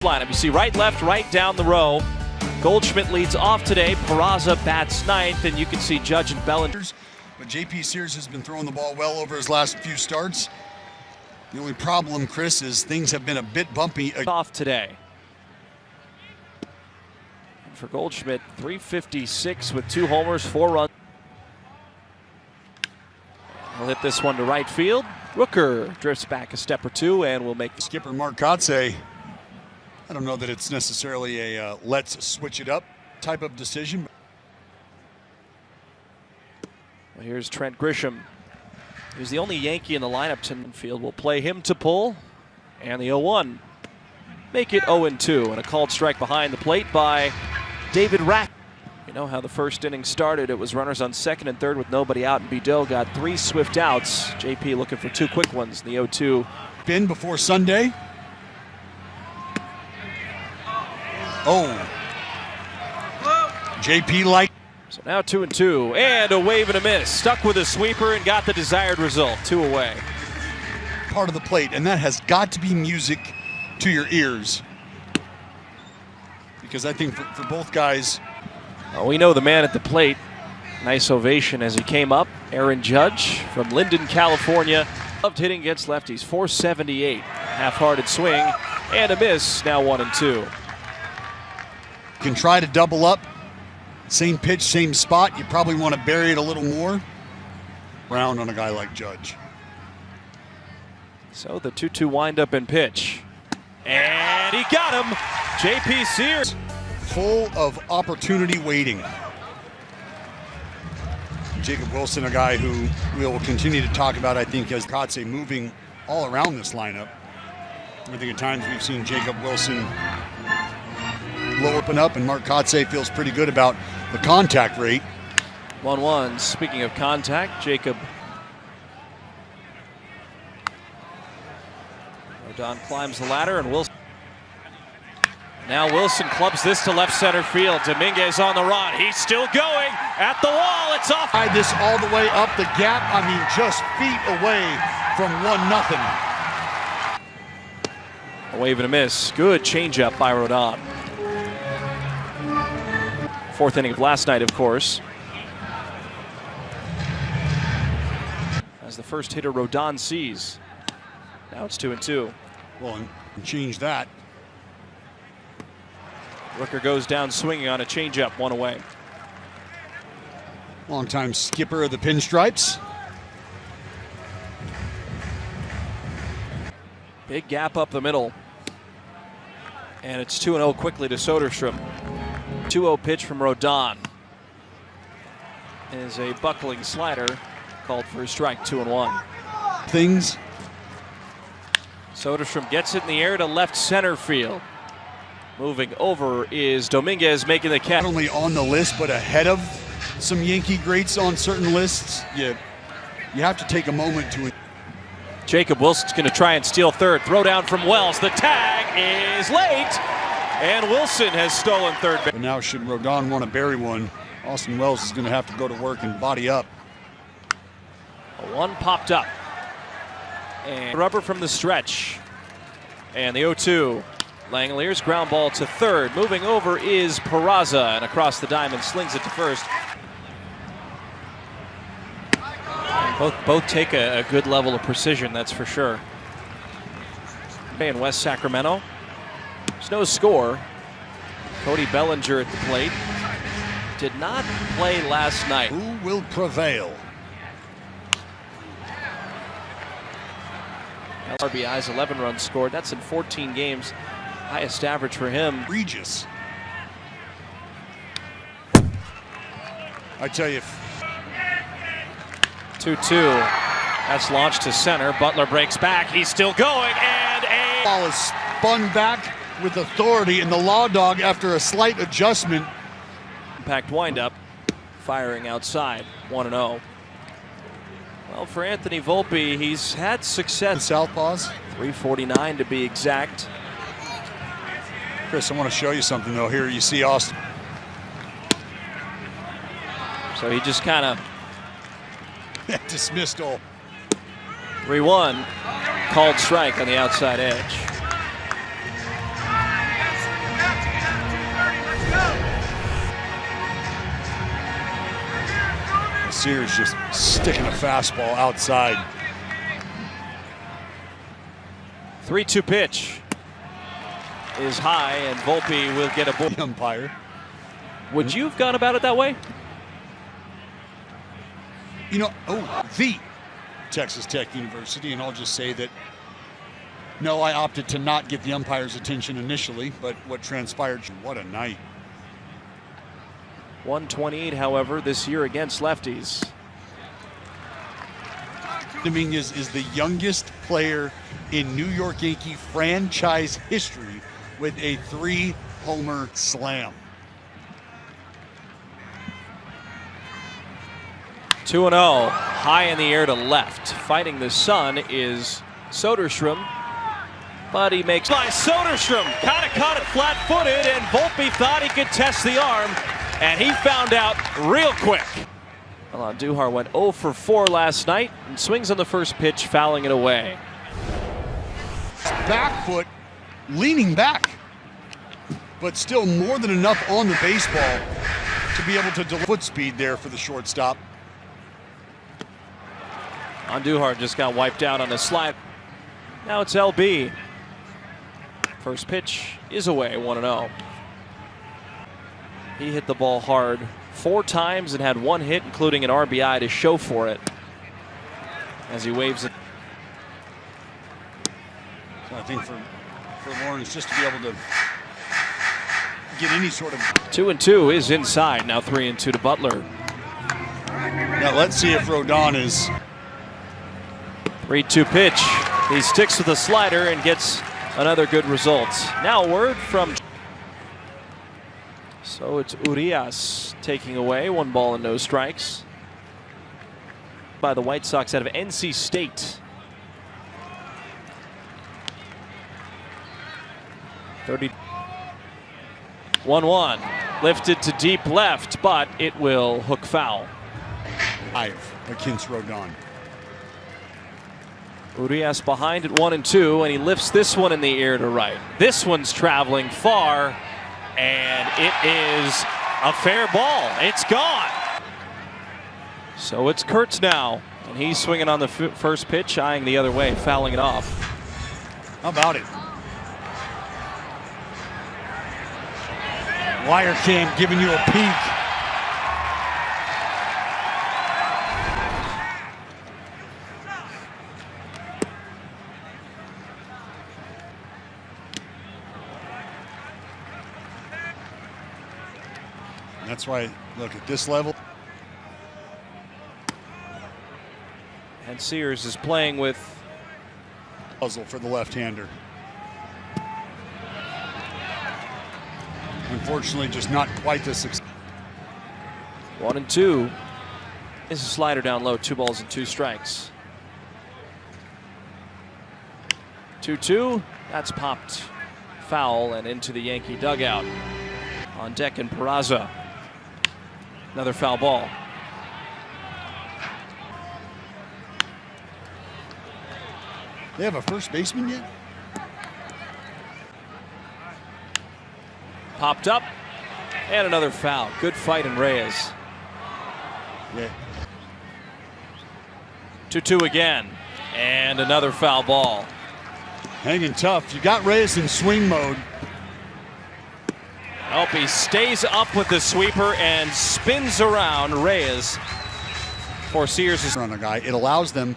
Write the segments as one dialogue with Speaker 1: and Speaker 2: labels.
Speaker 1: Lineup. You see right, left, right down the row. Goldschmidt leads off today. Peraza bats ninth, and you can see Judge and Bellinger.
Speaker 2: But J.P. Sears has been throwing the ball well over his last few starts. The only problem, Chris, is things have been a bit bumpy.
Speaker 1: Off today. And for Goldschmidt, 356 with 2 homers, 4 runs. He'll hit this one to right field. Rooker drifts back a step or two and will make the
Speaker 2: skipper Mark Kotze. I don't know that it's necessarily a let's switch it up type of decision.
Speaker 1: Well, here's Trent Grisham. He's the only Yankee in the lineup tonight. Field will play him to pull, and the 0-1. Make it 0-2, and a called strike behind the plate by David Rack. You know how the first inning started. It was runners on second and third with nobody out, and Bideau got 3 swift outs. JP looking for 2 quick ones in the 0-2.
Speaker 2: Been before Sunday. Oh. JP like.
Speaker 1: So now 2-2, and a wave and a miss. Stuck with a sweeper and got the desired result. 2 away.
Speaker 2: Part of the plate, and that has got to be music to your ears. Because I think for both guys.
Speaker 1: We know the man at the plate. Nice ovation as he came up. Aaron Judge from Linden, California. Loved hitting against lefties. 478. Half-hearted swing and a miss. Now 1-2.
Speaker 2: Can try to double up. Same pitch, same spot. You probably want to bury it a little more. Round on a guy like Judge.
Speaker 1: So the 2-2 windup and pitch. And he got him. J.P. Sears.
Speaker 2: Full of opportunity waiting. Jacob Wilson, a guy who we'll continue to talk about, I think, as Kotze moving all around this lineup. I think at times we've seen Jacob Wilson low open up, and Mark Kotze feels pretty good about the contact rate.
Speaker 1: 1-1. Speaking of contact, Jacob. Rodon climbs the ladder, and Wilson. Now Wilson clubs this to left center field. Dominguez on the run. He's still going at the wall. It's off.
Speaker 2: This all the way up the gap. I mean, just feet away from 1-0.
Speaker 1: A wave and a miss. Good changeup by Rodon. 4th inning of last night, of course. As the first hitter Rodon sees. Now it's 2-2.
Speaker 2: Well, and change that.
Speaker 1: Rooker goes down swinging on a changeup, 1 away.
Speaker 2: Longtime skipper of the Pinstripes.
Speaker 1: Big gap up the middle. And it's 2-0 quickly to Soderstrom. 2-0 pitch from Rodon. Is a buckling slider called for a strike, 2-1.
Speaker 2: Things.
Speaker 1: Soderstrom gets it in the air to left center field. Moving over is Dominguez making the catch.
Speaker 2: Not only on the list, but ahead of some Yankee greats on certain lists. You have to take a moment to.
Speaker 1: Jacob Wilson's going to try and steal third. Throw down from Wells. The tag is late, and Wilson has stolen third base.
Speaker 2: But now should Rodon want to bury one, Austin Wells is going to have to go to work and body up.
Speaker 1: A 1 popped up. And rubber from the stretch. And the 0-2. Langeliers ground ball to third. Moving over is Peraza, and across the diamond slings it to first. Both take a good level of precision, that's for sure. In West Sacramento, there's no score. Cody Bellinger at the plate. Did not play last night.
Speaker 2: Who will prevail?
Speaker 1: RBIs, 11 runs scored. That's in 14 games. Highest average for him.
Speaker 2: Regis. I tell you.
Speaker 1: 2-2. That's launched to center. Butler breaks back. He's still going, and a
Speaker 2: ball is spun back with authority, and the Law Dog, after a slight adjustment.
Speaker 1: Impact windup, firing outside, 1-0. Well, for Anthony Volpe, he's had success.
Speaker 2: The southpaws.
Speaker 1: 349 to be exact.
Speaker 2: Chris, I want to show you something, though. Here you see Austin.
Speaker 1: So he just kind of
Speaker 2: dismissed all.
Speaker 1: 3-1. Called strike on the outside edge.
Speaker 2: Sears just sticking a fastball outside.
Speaker 1: 3-2 pitch is high, and Volpe will get a ball.
Speaker 2: Umpire.
Speaker 1: Would you have gone about it that way?
Speaker 2: You know, the Texas Tech University, and I'll just say that no, I opted to not get the umpire's attention initially, but what transpired, what a night.
Speaker 1: 128, however, this year against lefties.
Speaker 2: Dominguez is the youngest player in New York Yankee franchise history with a 3-homer slam.
Speaker 1: 2-0, high in the air to left. Fighting the sun is Soderstrom, but he makes by Soderstrom. Kind of caught it flat-footed, and Volpe thought he could test the arm, and he found out real quick. Well, Duhar went 0 for 4 last night and swings on the first pitch, fouling it away.
Speaker 2: Back foot, leaning back, but still more than enough on the baseball to be able to deliver foot speed there for the shortstop.
Speaker 1: Duhar just got wiped out on a slide. Now it's LB. First pitch is away, 1-0. He hit the ball hard 4 times and had 1 hit, including an RBI to show for it. As he waves it.
Speaker 2: So I think for Lawrence just to be able to get any sort of
Speaker 1: 2-2 is inside. Now 3-2 to Butler.
Speaker 2: Now let's see if Rodon is
Speaker 1: 3-2 pitch. He sticks with the slider and gets another good result. Now a word from. So it's Urias taking away 1 ball and no strikes by the White Sox out of NC State. 30. 1-1 lifted to deep left, but it will hook foul.
Speaker 2: Against Rodon.
Speaker 1: Urias behind at 1-2, and he lifts this one in the air to right. This one's traveling far, and it is a fair ball. It's gone. So it's Kurtz now, and he's swinging on the first pitch, eyeing the other way, fouling it off.
Speaker 2: How about it? Wire cam giving you a peek. That's why, look, at this level.
Speaker 1: And Sears is playing with
Speaker 2: puzzle for the left-hander. Unfortunately, just not quite the success.
Speaker 1: 1-2. This is a slider down low, 2 balls and 2 strikes. 2-2. That's popped foul and into the Yankee dugout. On deck and Peraza. Another foul ball.
Speaker 2: They have a first baseman yet?
Speaker 1: Popped up, and another foul. Good fight in Reyes.
Speaker 2: Yeah.
Speaker 1: 2-2 again, and another foul ball.
Speaker 2: Hanging tough. You got Reyes in swing mode.
Speaker 1: Nope, he stays up with the sweeper and spins around Reyes. For Sears
Speaker 2: On a guy, it allows them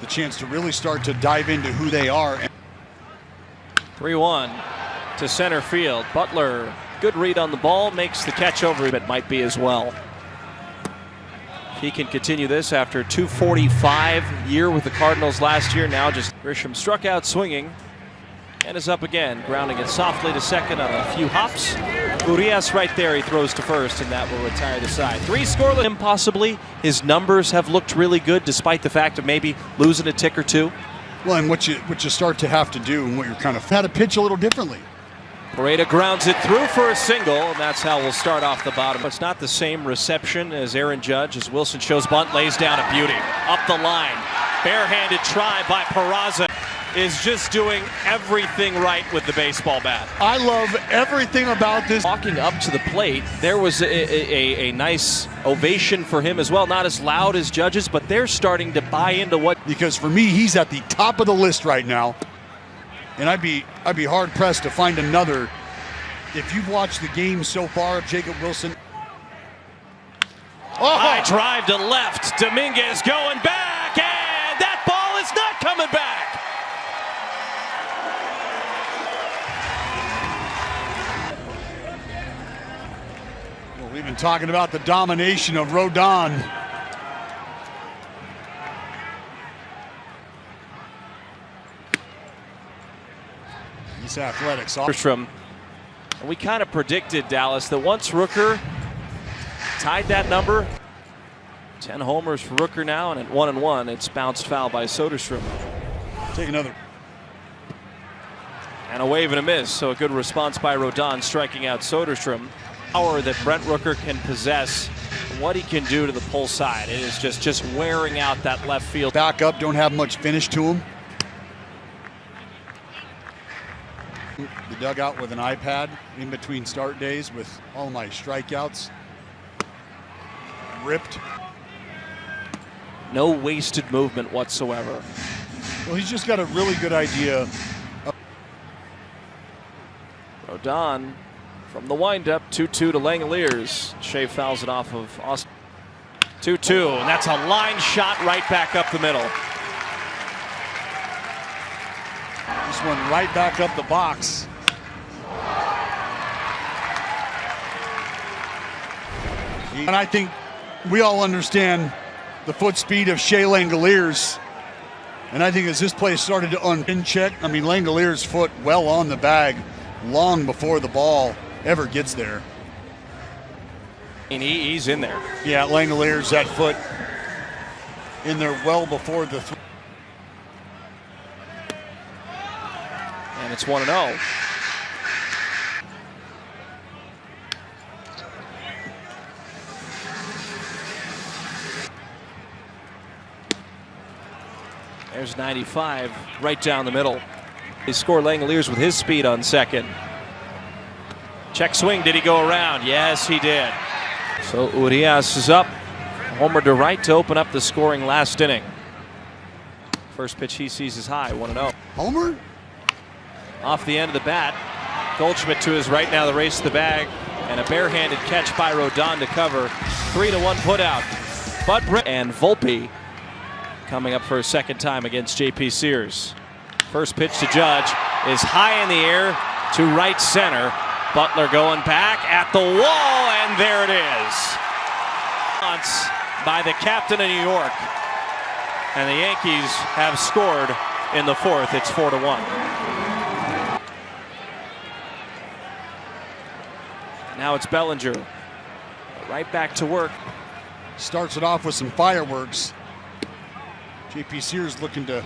Speaker 2: the chance to really start to dive into who they are.
Speaker 1: 3-1 to center field. Butler, good read on the ball, makes the catch over. It might be as well. If he can continue this after 245 year with the Cardinals last year, now just Grisham struck out swinging and is up again, grounding it softly to second on a few hops. Urias right there, he throws to first, and that will retire the side. 3 scoreless. Impossibly, his numbers have looked really good despite the fact of maybe losing a tick or 2.
Speaker 2: Well, and what you start to have to do, and what you're kind of had to pitch a little differently.
Speaker 1: Pareda grounds it through for a single, and that's how we'll start off the bottom. It's not the same reception as Aaron Judge, as Wilson shows bunt, lays down a beauty. Up the line, barehanded try by Peraza. is just doing everything right with the baseball bat.
Speaker 2: I love everything about this.
Speaker 1: Walking up to the plate, there was a nice ovation for him as well. Not as loud as judges, but they're starting to buy into what.
Speaker 2: Because for me, he's at the top of the list right now. And I'd be hard pressed to find another. If you've watched the game so far of Jacob Wilson.
Speaker 1: Oh! High drive to left. Dominguez going back, and that ball is not coming back.
Speaker 2: Well, we've been talking about the domination of Rodon. He's athletic.
Speaker 1: We kind of predicted, Dallas, that once Rooker tied that number, 10 homers for Rooker now, and at 1-1, it's bounced foul by Soderstrom.
Speaker 2: Take another.
Speaker 1: And a wave and a miss, so a good response by Rodon, striking out Soderstrom. Power that Brent Rooker can possess, what he can do to the pull side. It is just wearing out that left field.
Speaker 2: Back up, don't have much finish to him. The dugout with an iPad in between start days with all my strikeouts. Ripped.
Speaker 1: No wasted movement whatsoever.
Speaker 2: Well, he's just got a really good idea.
Speaker 1: Rodon from the windup, 2-2 to Langoliers. Shea fouls it off of Austin. 2-2, and that's a line shot right back up the middle.
Speaker 2: This one right back up the box. And I think we all understand the foot speed of Shea Langoliers. And I think as this play started to uncheck, I mean, Langoliers' foot well on the bag long before the ball ever gets there.
Speaker 1: And he's in there.
Speaker 2: Yeah, Langoliers, that foot in there well before the
Speaker 1: and it's 1-0. There's 95 right down the middle. They score Langoliers with his speed on second. Check swing, did he go around? Yes, he did. So Urias is up. Homer to right to open up the scoring last inning. First pitch he sees is high, 1-0.
Speaker 2: Homer?
Speaker 1: Off the end of the bat. Goldschmidt to his right now, the race to the bag. And a barehanded catch by Rodon to cover. 3-1 put out. And Volpe coming up for a second time against J.P. Sears. First pitch to Judge is high in the air to right center. Butler going back at the wall, and there it is. By the captain of New York. And the Yankees have scored in the fourth. It's 4-1. Now it's Bellinger. Right back to work.
Speaker 2: Starts it off with some fireworks. J.P. Sears looking to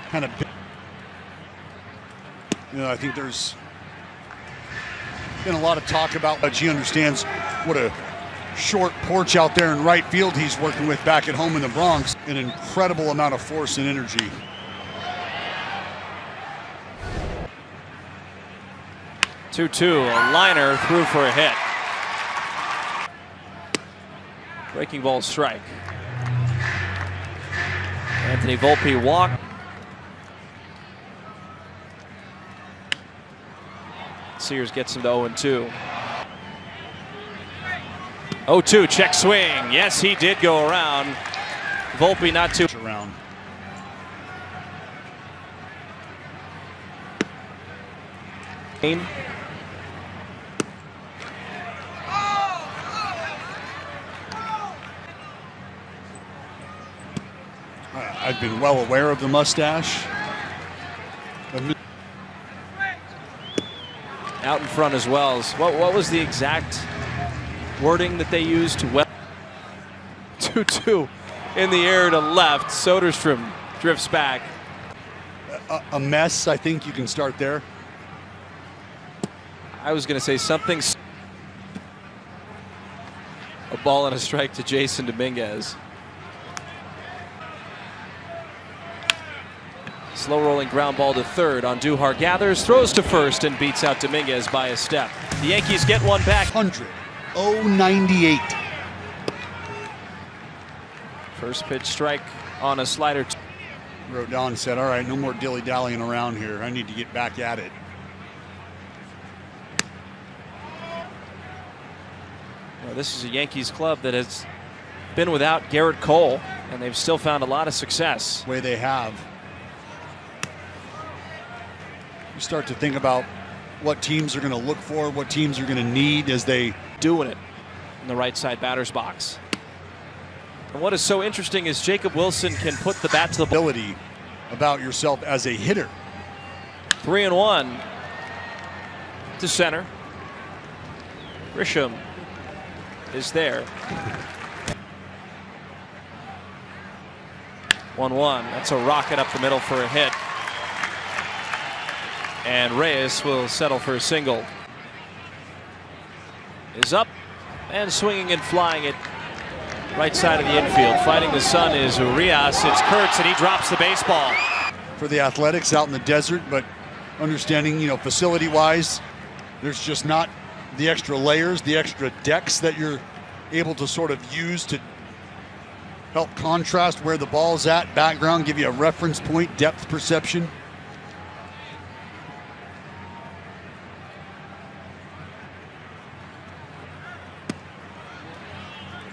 Speaker 2: kind of, I think there's been a lot of talk about that. He understands what a short porch out there in right field he's working with back at home in the Bronx. An incredible amount of force and energy.
Speaker 1: Two-two, a liner through for a hit. Breaking ball strike. Anthony Volpe walked. Sears gets him to 0-2. 0-2, check swing. Yes, he did go around. Volpe not too
Speaker 2: around. I've been well aware of the mustache.
Speaker 1: Out in front as well. What was the exact wording that they used? 2-2 in the air to left. Soderstrom drifts back.
Speaker 2: A mess, I think you can start there.
Speaker 1: I was going to say something. A ball and a strike to Jason Dominguez. Slow rolling ground ball to third. Andujar gathers, throws to first, and beats out Dominguez by a step. The Yankees get one back.
Speaker 2: 100-098.
Speaker 1: First pitch strike on a slider.
Speaker 2: Wrote down and said, all right, no more dilly-dallying around here. I need to get back at it.
Speaker 1: Well, this is a Yankees club that has been without Garrett Cole, and they've still found a lot of success.
Speaker 2: The way they have. You start to think about what teams are going to look for, what teams are going to need as they
Speaker 1: doing it in the right side batter's box. And what is so interesting is Jacob Wilson can put the bat to the ball.
Speaker 2: ability about yourself as a hitter.
Speaker 1: 3-1 to center. Grisham is there. 1-1. That's a rocket up the middle for a hit. And Reyes will settle for a single. Is up and swinging and flying it right side of the infield. Fighting the sun is Urias. It's Kurtz, and he drops the baseball.
Speaker 2: For the Athletics out in the desert, but understanding, facility-wise, there's just not the extra layers, the extra decks that you're able to sort of use to help contrast where the ball's at, background, give you a reference point, depth perception.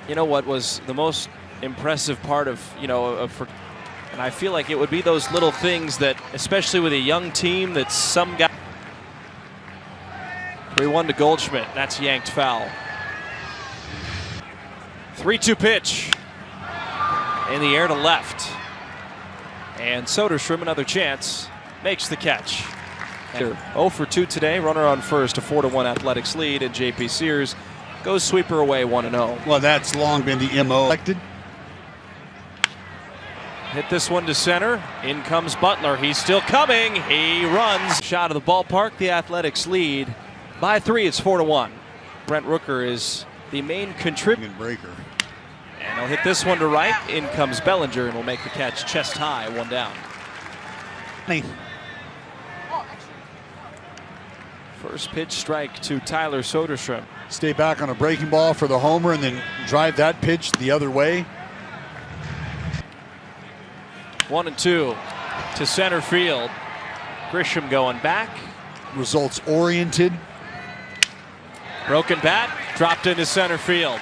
Speaker 1: You know what was the most impressive part of, and I feel like it would be those little things that, especially with a young team, that some guy. 3-1 to Goldschmidt. That's yanked foul. 3-2 pitch. In the air to left. And Soderstrom, another chance, makes the catch. 0 for 2 today. Runner on first, a 4-1 Athletics lead, and J.P. Sears goes sweeper away 1-0.
Speaker 2: Well, that's long been the MO.
Speaker 1: Hit this one to center. In comes Butler. He's still coming. He runs. Shot of the ballpark. The Athletics lead by 3. It's 4-1. Brent Rooker is the main contributor.
Speaker 2: Breaker.
Speaker 1: And he'll hit this one to right. In comes Bellinger and will make the catch chest high, 1 down. First pitch strike to Tyler Soderstrom.
Speaker 2: Stay back on a breaking ball for the homer and then drive that pitch the other way.
Speaker 1: 1-2 to center field. Grisham going back.
Speaker 2: Results oriented.
Speaker 1: Broken bat, dropped into center field.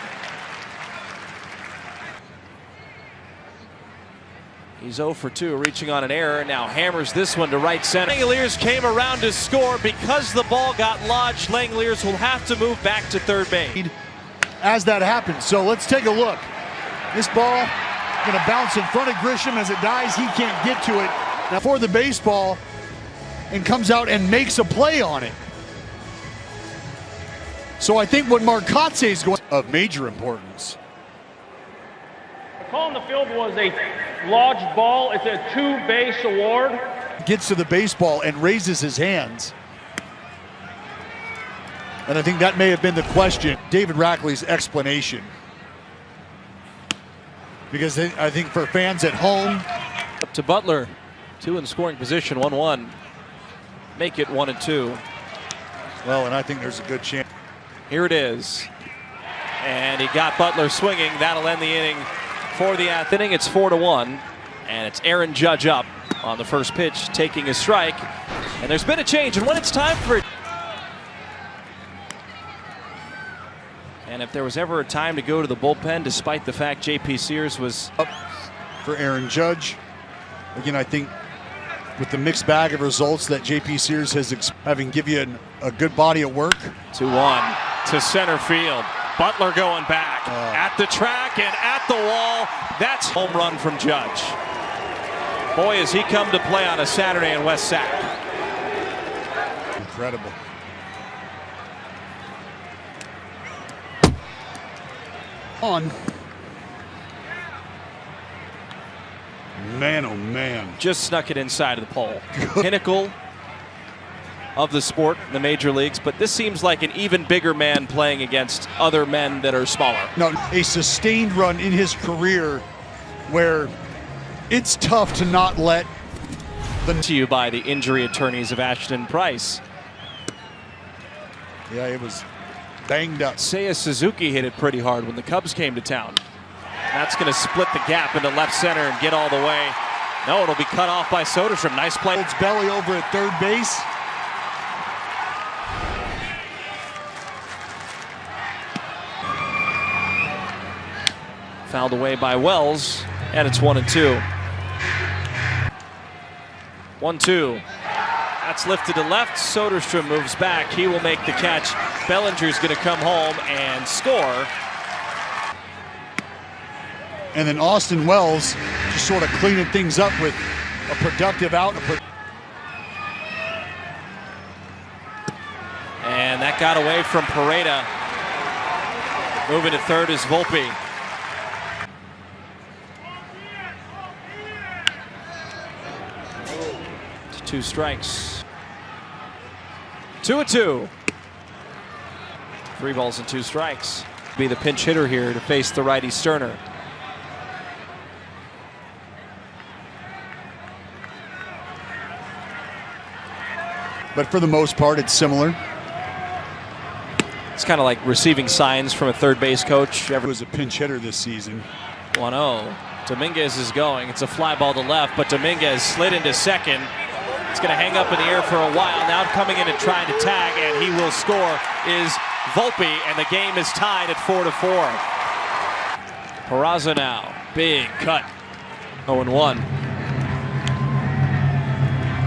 Speaker 1: He's 0 for 2, reaching on an error. Now hammers this one to right center. Langeliers came around to score. Because the ball got lodged, Langeliers will have to move back to third base.
Speaker 2: As that happens, so let's take a look. This ball going to bounce in front of Grisham. As it dies, he can't get to it. Now for the baseball, and comes out and makes a play on it. So I think what Marcotte is going of major importance.
Speaker 3: The call on the field was a lodged ball. It's a 2-base award.
Speaker 2: Gets to the baseball and raises his hands. And I think that may have been the question. David Rackley's explanation. Because I think for fans at home.
Speaker 1: Up to Butler. 2 in scoring position, 1-1. Make it 1-2.
Speaker 2: Well, and I think there's a good chance.
Speaker 1: Here it is. And he got Butler swinging. That'll end the inning for the inning. It's 4-1. And it's Aaron Judge up on the first pitch, taking a strike. And there's been a change. And when it's time for it. And if there was ever a time to go to the bullpen, despite the fact J.P. Sears was
Speaker 2: up for Aaron Judge. Again, I think with the mixed bag of results that J.P. Sears has having give you a good body of work.
Speaker 1: 2-1 to center field. Butler going back at the track and at the wall. That's home run from Judge. Boy, has he come to play on a Saturday in West Sac.
Speaker 2: Incredible. On. Man, oh man.
Speaker 1: Just snuck it inside of the pole. Pinnacle of the sport in the major leagues, but this seems like an even bigger man playing against other men that are smaller.
Speaker 2: No, a sustained run in his career where it's tough to not let
Speaker 1: To you by the injury attorneys of Ashton Price.
Speaker 2: Yeah, it was banged up.
Speaker 1: Seiya Suzuki hit it pretty hard when the Cubs came to town. That's going to split the gap into left center and get all the way. No, it'll be cut off by Soderstrom. Nice play.
Speaker 2: Holds belly over at third base.
Speaker 1: Fouled away by Wells, and it's 1-2. 1-2. That's lifted to left. Soderstrom moves back. He will make the catch. Bellinger's going to come home and score.
Speaker 2: And then Austin Wells just sort of cleaning things up with a productive out.
Speaker 1: And that got away from Pareda. Moving to third is Volpe. Two strikes. 2-2. 3 balls and 2 strikes. Be the pinch hitter here to face the righty Sterner.
Speaker 2: But for the most part, it's similar.
Speaker 1: It's kind of like receiving signs from a third base coach.
Speaker 2: He was a pinch hitter this season.
Speaker 1: 1-0. Dominguez is going. It's a fly ball to left, but Dominguez slid into second. It's going to hang up in the air for a while. Now coming in and trying to tag, and he will score, is Volpe, and the game is tied at 4-4. Peraza now. Big cut. 0-1.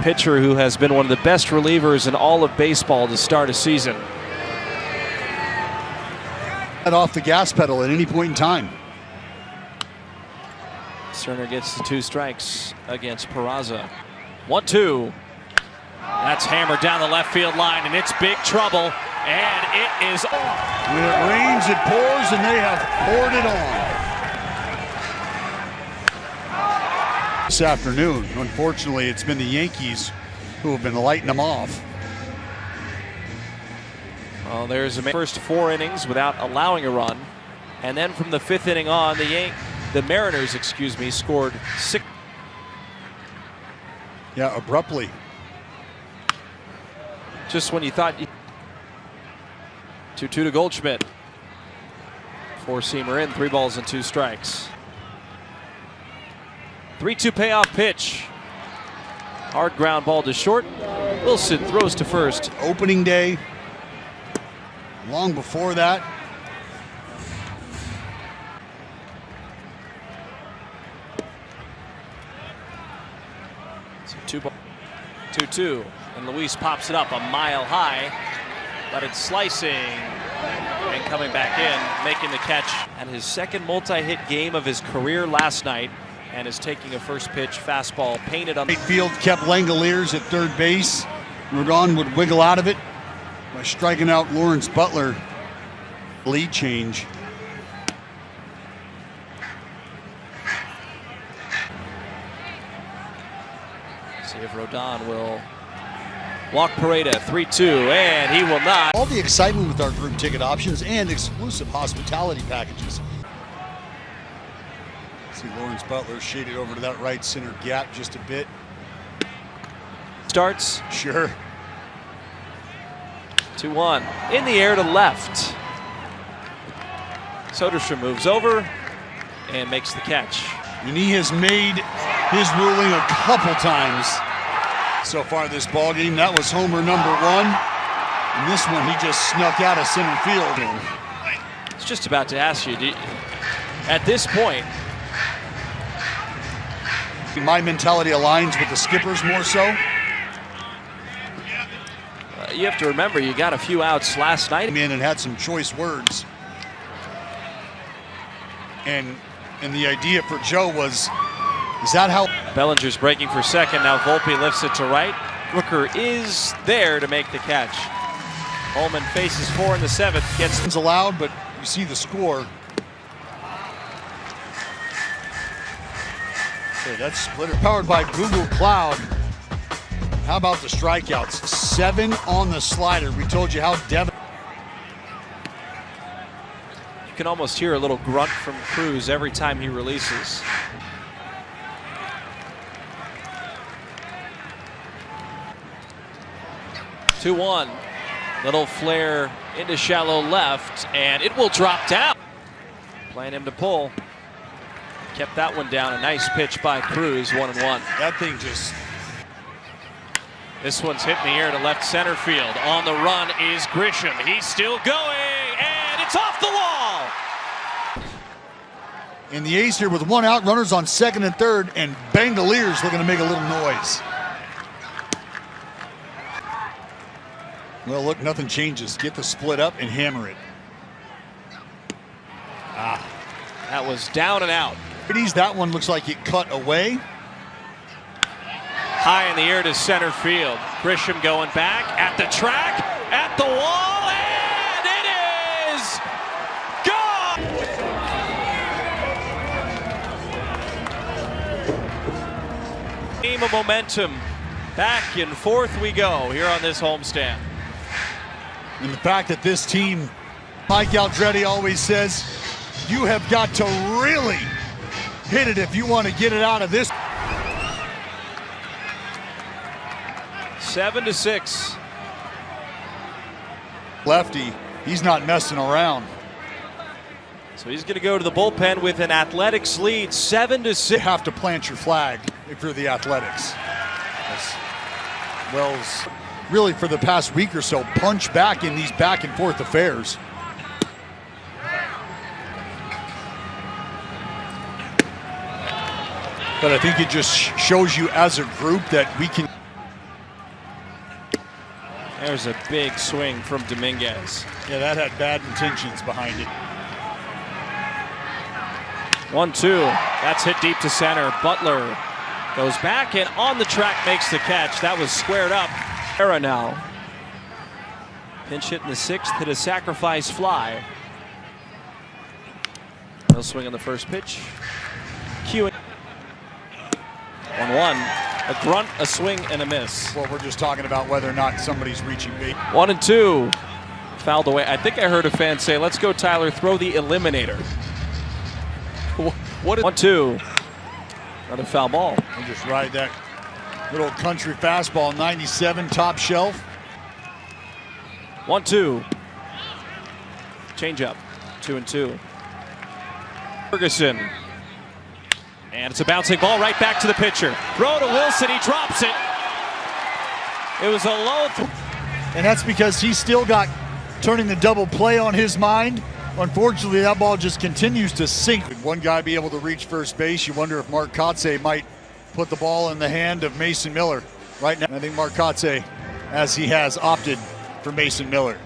Speaker 1: Pitcher who has been one of the best relievers in all of baseball to start a season.
Speaker 2: Off the gas pedal at any point in time.
Speaker 1: Sterner gets the 2 strikes against Peraza. 1-2. That's hammered down the left field line, and it's big trouble. And it is on.
Speaker 2: When it rains, it pours, and they have poured it on. This afternoon, unfortunately, it's been the Yankees who have been lighting them off.
Speaker 1: Well, there's the first 4 innings without allowing a run. And then from the 5th inning on, the Mariners, scored 6.
Speaker 2: Yeah, abruptly.
Speaker 1: Just when you thought 2-2 to Goldschmidt. 4-seamer in, 3 balls and 2 strikes. 3-2 payoff pitch. Hard ground ball to short. Wilson throws to first.
Speaker 2: Opening day. Long before that.
Speaker 1: So 2-2. And Luis pops it up a mile high. But it's slicing and coming back in, making the catch. And his second multi-hit game of his career last night. And is taking a first pitch fastball painted on the
Speaker 2: right field. Kept Langoliers at third base. Rodon would wiggle out of it by striking out Lawrence Butler. Lead change.
Speaker 1: See if Rodon will walk Pareda. 3-2, and he will not.
Speaker 2: All the excitement with our group ticket options and exclusive hospitality packages. See Lawrence Butler shaded over to that right center gap just a bit.
Speaker 1: Starts.
Speaker 2: Sure.
Speaker 1: 2-1. In the air to left. Soderstrom moves over and makes the catch.
Speaker 2: And he has made his ruling a couple times so far this ball game. That was homer number 1. And this one, he just snuck out of center field.
Speaker 1: I was just about to ask you, at this point,
Speaker 2: my mentality aligns with the skipper's more so.
Speaker 1: You have to remember, you got a few outs last night.
Speaker 2: In and had some choice words. And the idea for Joe was, is that how?
Speaker 1: Bellinger's breaking for second. Now Volpe lifts it to right. Rooker is there to make the catch. Holman faces 4 in the 7th. Gets
Speaker 2: allowed, but you see the score. Okay, that's splitter powered by Google Cloud. How about the strikeouts? 7 on the slider. We told you how devastating.
Speaker 1: You can almost hear a little grunt from Cruz every time he releases. 2-1. Little flare into shallow left, and it will drop down. Playing him to pull. Kept that one down. A nice pitch by Cruz, 1-1.
Speaker 2: That thing just...
Speaker 1: This one's hit in the air to left center field. On the run is Grisham. He's still going, and it's off the wall.
Speaker 2: And the A's here with one out, runners on second and third, and Bangalier's looking to make a little noise. Well, look, nothing changes. Get the split up and hammer it.
Speaker 1: That was down and out.
Speaker 2: That one looks like it cut away.
Speaker 1: High in the air to center field. Grisham going back at the track, at the wall, and it is gone! Game of momentum. Back and forth we go here on this homestand.
Speaker 2: And the fact that this team, Mike Aldretti always says, you have got to really hit it if you want to get it out of this.
Speaker 1: 7-6.
Speaker 2: Lefty, he's not messing around.
Speaker 1: So he's going to go to the bullpen with an Athletics lead, 7-6.
Speaker 2: You have to plant your flag if you're the Athletics. As Wells, really for the past week or so, punch back in these back and forth affairs. But I think it just shows you as a group that we can.
Speaker 1: There's a big swing from Dominguez.
Speaker 2: Yeah, that had bad intentions behind it.
Speaker 1: 1-2. That's hit deep to center. Butler goes back and on the track makes the catch. That was squared up. Era now. Pinch hit in the sixth, hit a sacrifice fly. No swing on the first pitch. Q. 1-1. A grunt, a swing, and a miss.
Speaker 2: Well, we're just talking about whether or not somebody's reaching bait.
Speaker 1: 1-2. Fouled away. I think I heard a fan say, let's go, Tyler, throw the eliminator. What is 1-2? Another foul ball.
Speaker 2: And just ride that little country fastball, 97, top shelf.
Speaker 1: 1-2. Change up. 2-2. Ferguson. And it's a bouncing ball right back to the pitcher. Throw to Wilson, he drops it. It was a low throw.
Speaker 2: And that's because he's still got turning the double play on his mind. Unfortunately, that ball just continues to sink. One guy be able to reach first base. You wonder if Mark Kotsay might put the ball in the hand of Mason Miller. Right now, I think Mark Kotsay, as he has, opted for Mason Miller.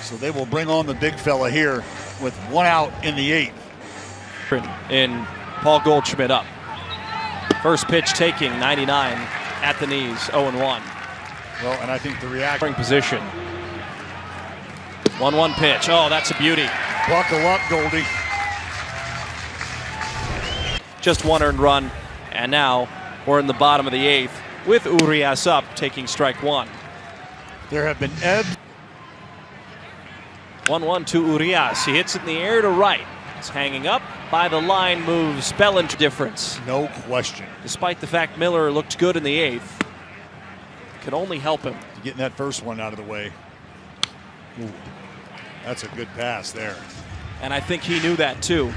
Speaker 2: So they will bring on the big fella here with one out in the eighth.
Speaker 1: In Paul Goldschmidt up. First pitch taking 99 at the knees, 0-1.
Speaker 2: Well, and I think the reaction
Speaker 1: position. 1-1 pitch. Oh, that's a beauty.
Speaker 2: Buckle up, Goldie.
Speaker 1: Just one earned run, and now we're in the bottom of the eighth with Urias up, taking strike one.
Speaker 2: There have been ebbs.
Speaker 1: 1-1 to Urias. He hits it in the air to right. It's hanging up by the line, moves Bellinger difference.
Speaker 2: No question.
Speaker 1: Despite the fact Miller looked good in the eighth, could only help him.
Speaker 2: Getting that first one out of the way. Ooh, that's a good pass there.
Speaker 1: And I think he knew that too.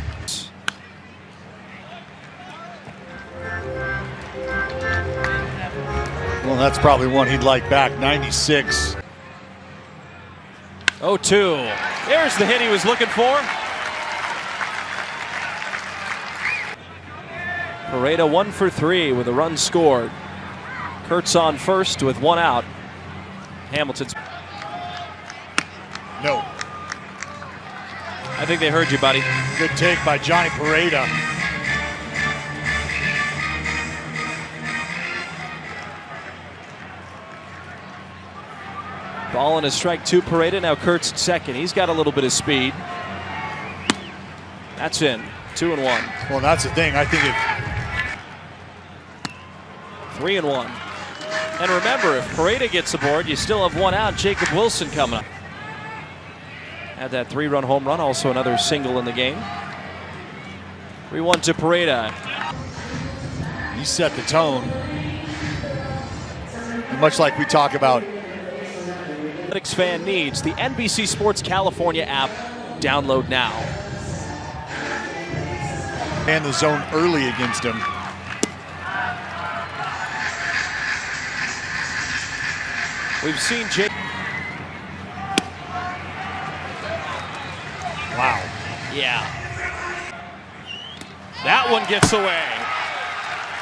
Speaker 2: Well, that's probably one he'd like back, 96.
Speaker 1: 0-2. There's the hit he was looking for. Pareda 1 for 3 with a run scored. Kurtz on first with one out. Hamilton's.
Speaker 2: No.
Speaker 1: I think they heard you, buddy.
Speaker 2: Good take by Johnny Pareda.
Speaker 1: Ball in a strike two, Pareda. Now Kurtz at second. He's got a little bit of speed. That's in. 2-1.
Speaker 2: Well, that's the thing. I think if
Speaker 1: 3-1. And remember, if Pareda gets aboard, you still have one out. Jacob Wilson coming up. Had that 3-run home run, also another single in the game. 3-1 to Pareda.
Speaker 2: he set the tone. And much like we talk about
Speaker 1: Analytics fan needs. The NBC Sports California app. Download now.
Speaker 2: And the zone early against him.
Speaker 1: We've seen Jake.
Speaker 2: Wow.
Speaker 1: Yeah. That one gets away.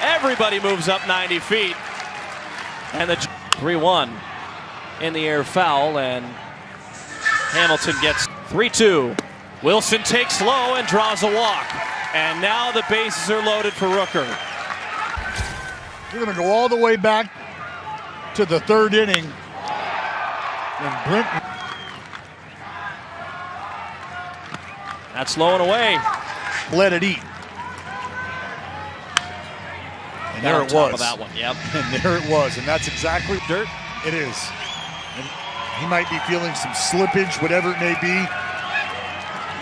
Speaker 1: Everybody moves up 90 feet. And the 3-1 in the air foul, and Hamilton gets 3-2. Wilson takes low and draws a walk. And now the bases are loaded for Rooker.
Speaker 2: We're going to go all the way back to the third inning. And Brent.
Speaker 1: That's low and away.
Speaker 2: Let it eat. And there it was.
Speaker 1: Of that one, yep.
Speaker 2: And there it was. And that's exactly dirt. It is. And he might be feeling some slippage, whatever it may be.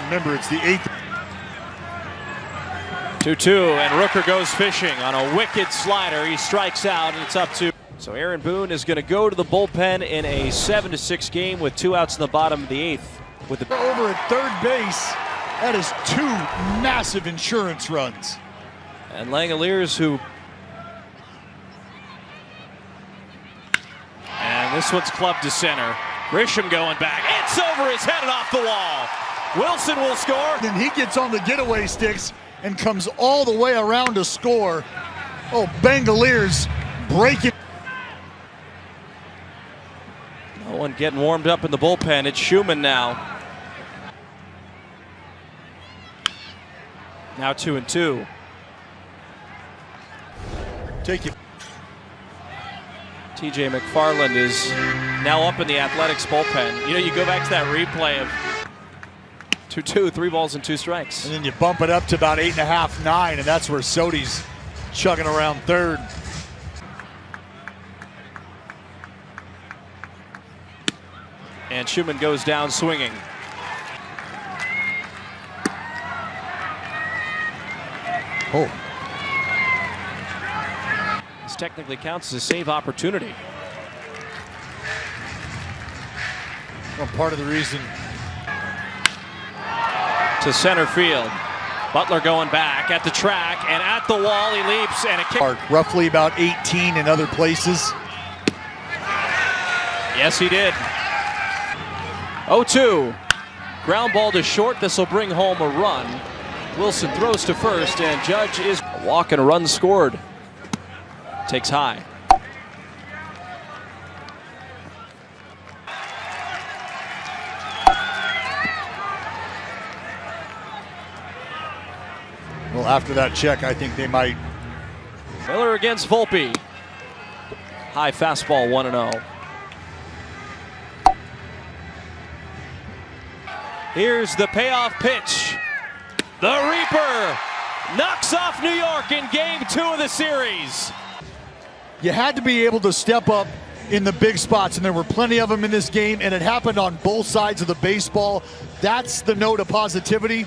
Speaker 2: Remember, it's the 8th.
Speaker 1: 2-2, and Rooker goes fishing on a wicked slider. He strikes out, and it's up to. So Aaron Boone is going to go to the bullpen in a 7-6 game with 2 outs in the bottom of the 8th. With the
Speaker 2: over at third base, that is 2 massive insurance runs.
Speaker 1: And Langoliers, who. And this one's clubbed to center. Grisham going back. It's over his head and off the wall. Wilson will score.
Speaker 2: Then he gets on the getaway sticks and comes all the way around to score. Oh, Bangaliers break it.
Speaker 1: No one getting warmed up in the bullpen. It's Schumann now. Now 2-2.
Speaker 2: Take it.
Speaker 1: TJ McFarland is now up in the Athletics bullpen. You know, you go back to that replay of 2-2, 3 balls and 2 strikes.
Speaker 2: And then you bump it up to about 8.5, 9, and that's where Sody's chugging around third.
Speaker 1: And Schumann goes down swinging.
Speaker 2: Oh.
Speaker 1: This technically counts as a save opportunity.
Speaker 2: Well, part of the reason.
Speaker 1: To center field. Butler going back at the track and at the wall. He leaps and a kick.
Speaker 2: Roughly about 18 in other places.
Speaker 1: Yes, he did. 0-2. Ground ball to short. This will bring home a run. Wilson throws to first, and Judge is a walk and a run scored. Takes high.
Speaker 2: Well, after that check, I think they might.
Speaker 1: Miller against Volpe. High fastball, 1-0. Here's the payoff pitch. The Reaper knocks off New York in game 2 of the series.
Speaker 2: You had to be able to step up in the big spots, and there were plenty of them in this game, and it happened on both sides of the baseball. That's the note of positivity.